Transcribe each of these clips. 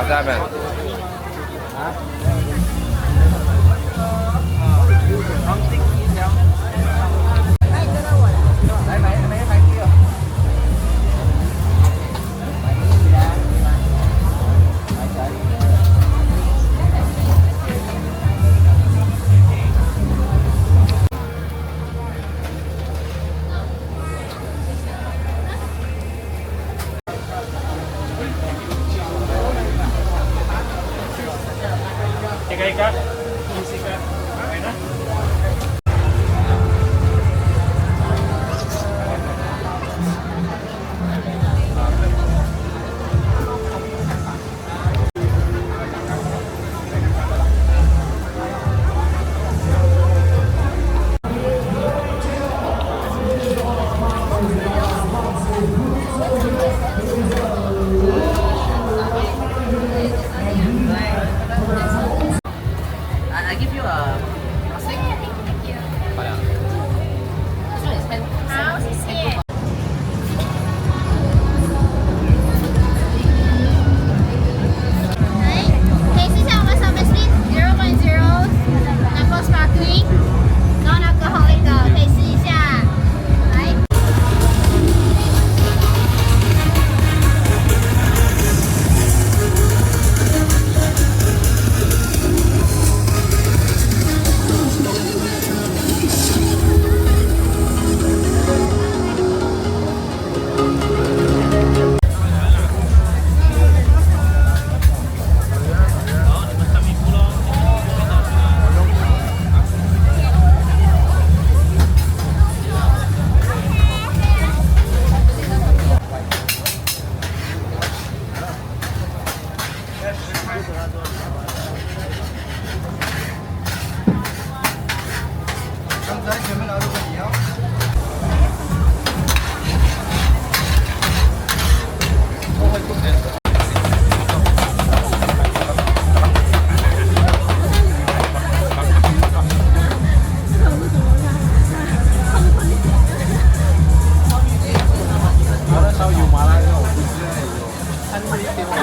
下面。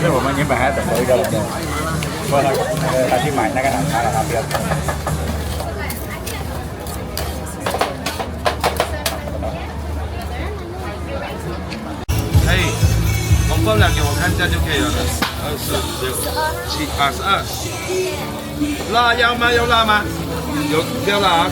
所以我们原本还要等多一个人的，不过他去买那个奶茶了，他不要。哎，红包两给我看一下就可以了，24、6、7、22。辣要吗？有辣吗？有，不要辣啊。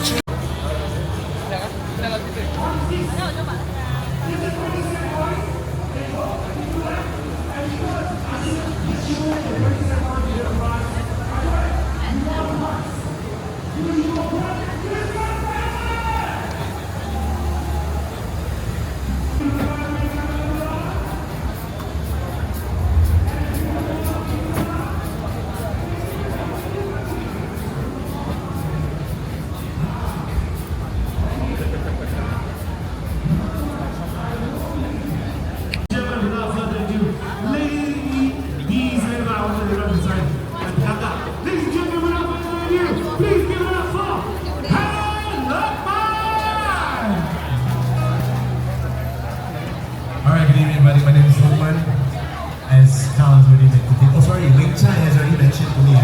that could be. Oh, sorry, Wing Chai has already mentioned to me.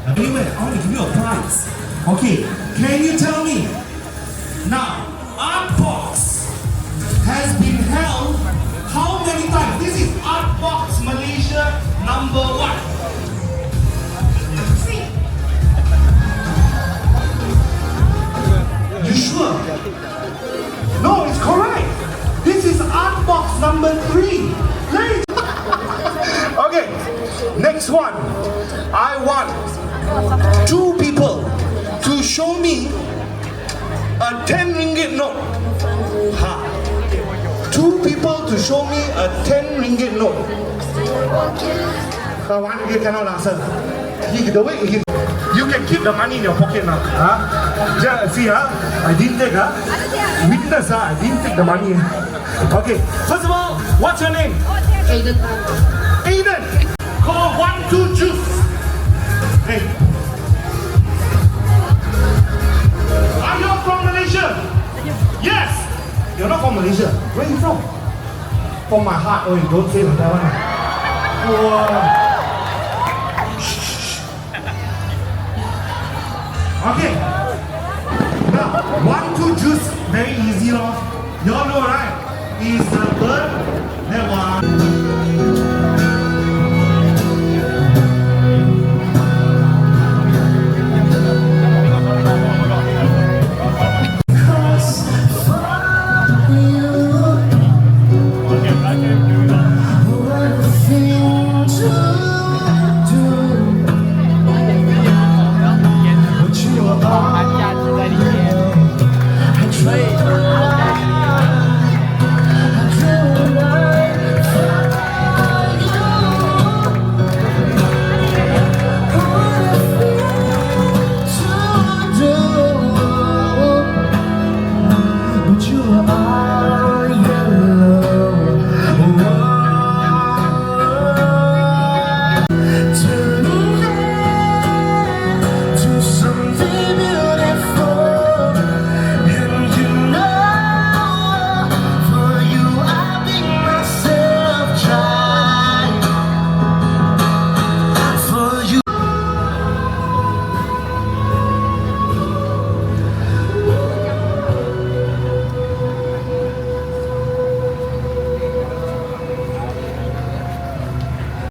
Anyway, I want to give you a prize. Okay, can you tell me? Now, Artbox has been held how many times? This is Artbox Malaysia #1. You sure? No, it's correct. This is Artbox #3. Hey. Okay, next one. I want 2 people to show me a 10 ringgit note. Ha. 2 people to show me a 10 ringgit note. One ringgit cannot answer. The way you can keep the money in your pocket now. Huh? See, I didn't take, witness, I didn't take the money. Okay, first of all, what's your name? Aiden. Aiden! Call 1, 2, juice. Hey. Are you from Malaysia? Yes! You're not from Malaysia. Where are you from? From my heart. Oh, you don't say from Taiwan. Whoa. Okay. Now, 1, 2 juice, very easy, lor. You all know, right? Is the bird